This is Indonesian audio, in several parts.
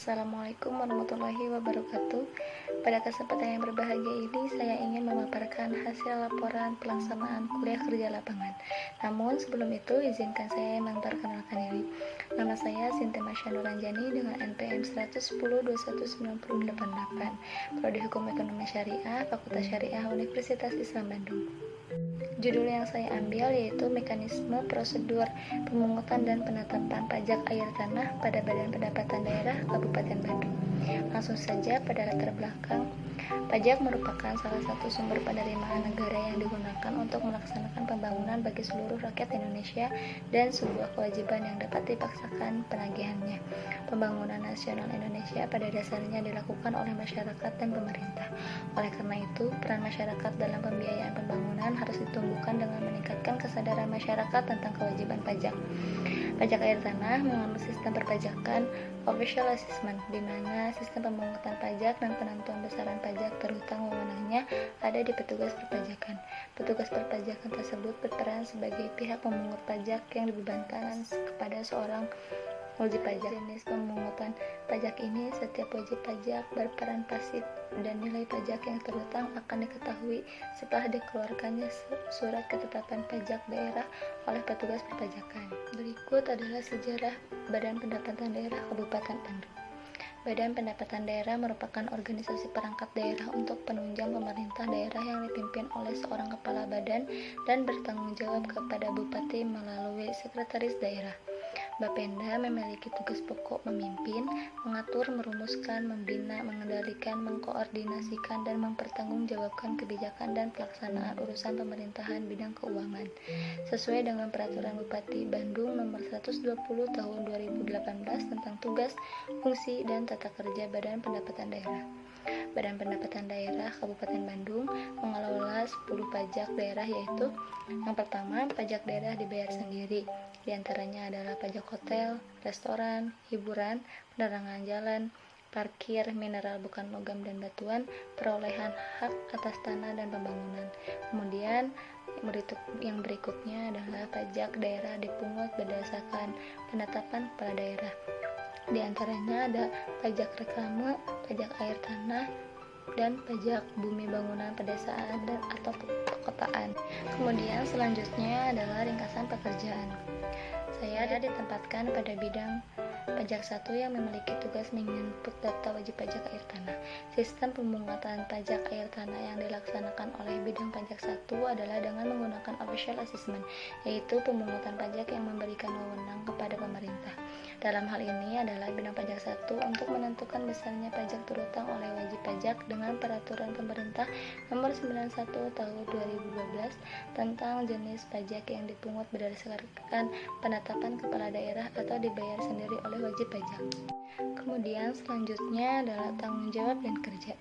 Assalamualaikum warahmatullahi wabarakatuh. Pada kesempatan yang berbahagia ini, saya ingin memaparkan hasil laporan pelaksanaan kuliah kerja lapangan. Namun sebelum itu, izinkan saya memperkenalkan diri. Nama saya Sinti Masya Nuranjani dengan NPM 110-21988, Prodi Hukum Ekonomi Syariah, Fakultas Syariah Universitas Islam Bandung. Judul yang saya ambil yaitu Mekanisme Prosedur Pemungutan dan Penetapan Pajak Air Tanah pada Badan Pendapatan Daerah Kabupaten Bandung. Langsung saja pada latar belakang, pajak merupakan salah satu sumber penerimaan negara yang digunakan untuk melaksanakan pembangunan bagi seluruh rakyat Indonesia dan sebuah kewajiban yang dapat dipaksakan penagihannya. Pembangunan nasional Indonesia pada dasarnya dilakukan oleh masyarakat dan pemerintah. Oleh karena itu, peran masyarakat dalam pembiayaan pembangunan harus ditumbuhkan dengan meningkatkan kesadaran masyarakat tentang kewajiban pajak. Pajak air tanah menganut sistem perpajakan official assessment, di mana sistem pemungutan pajak dan penentuan besaran pajak terutang wewenangnya ada di petugas perpajakan. Petugas perpajakan tersebut berperan sebagai pihak pemungut pajak yang dibebankan kepada seorang wajib pajak. Jenis pemungutan pajak ini, setiap wajib pajak berperan pasif dan nilai pajak yang terutang akan diketahui setelah dikeluarkannya surat ketetapan pajak daerah oleh petugas perpajakan. Berikut adalah sejarah Badan Pendapatan Daerah Kabupaten Bandung. Badan Pendapatan Daerah merupakan organisasi perangkat daerah untuk penunjang pemerintah daerah yang dipimpin oleh seorang kepala badan dan bertanggung jawab kepada bupati melalui sekretaris daerah. Bapenda memiliki tugas pokok memimpin, mengatur, merumuskan, membina, mengendalikan, mengkoordinasikan, dan mempertanggungjawabkan kebijakan dan pelaksanaan urusan pemerintahan bidang keuangan, sesuai dengan Peraturan Bupati Bandung Nomor 120 Tahun 2018 tentang tugas, fungsi, dan tata kerja Badan Pendapatan Daerah. Badan Pendapatan Daerah Kabupaten Bandung mengelola 10 pajak daerah, yaitu yang pertama, pajak daerah dibayar sendiri. Di antaranya adalah pajak hotel, restoran, hiburan, penerangan jalan, parkir, mineral bukan logam dan batuan, perolehan hak atas tanah dan pembangunan. Kemudian yang berikutnya adalah pajak daerah dipungut berdasarkan penetapan kepala daerah. Di antaranya ada pajak reklame, pajak air tanah, dan pajak bumi bangunan pedesaan dan atau perkotaan. Kemudian selanjutnya adalah ringkasan pekerjaan. Saya ditempatkan pada bidang pajak 1 yang memiliki tugas menginput data wajib pajak air tanah. Sistem pemungutan pajak air tanah yang dilaksanakan oleh bidang pajak 1 adalah dengan menggunakan official assessment, yaitu pemungutan pajak yang memberikan wewenang kepada pemerintah. Dalam hal ini adalah bidang pajak 1 untuk menentukan besarnya pajak terutang oleh wajib pajak dengan Peraturan Pemerintah Nomor 91 Tahun 2012 tentang jenis pajak yang dipungut berdasarkan penetapan kepala daerah atau dibayar sendiri oleh wajib pajak. Kemudian selanjutnya adalah tanggung jawab dan kerja.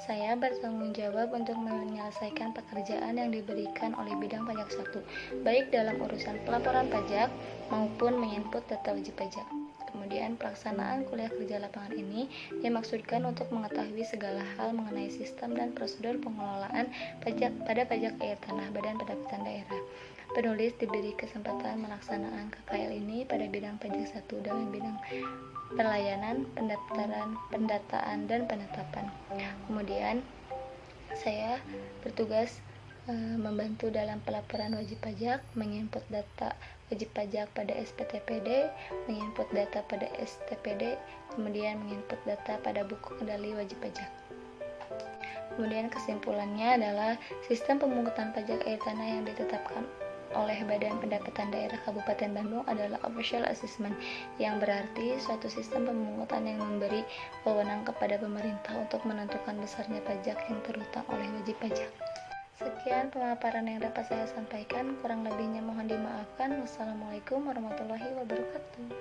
Saya bertanggung jawab untuk menyelesaikan pekerjaan yang diberikan oleh bidang pajak 1, baik dalam urusan pelaporan pajak maupun menginput data wajib pajak. Kemudian pelaksanaan kuliah kerja lapangan ini dimaksudkan untuk mengetahui segala hal mengenai sistem dan prosedur pengelolaan pajak pada pajak air tanah Badan Pendapatan Daerah. Penulis diberi kesempatan melaksanakan KKL ini pada bidang pajak 1 dalam bidang pelayanan, pendaftaran, pendataan, dan penetapan. Kemudian saya bertugas membantu dalam pelaporan wajib pajak, menginput data wajib pajak pada SPTPD, menginput data pada STPD, kemudian menginput data pada buku kendali wajib pajak. Kemudian kesimpulannya adalah sistem pemungutan pajak air tanah yang ditetapkan oleh Badan Pendapatan Daerah Kabupaten Bandung adalah official assessment, yang berarti suatu sistem pemungutan yang memberi wewenang kepada pemerintah untuk menentukan besarnya pajak yang terutang oleh wajib pajak. Sekian pemaparan yang dapat saya sampaikan, kurang lebihnya mohon dimaafkan. Wassalamualaikum warahmatullahi wabarakatuh.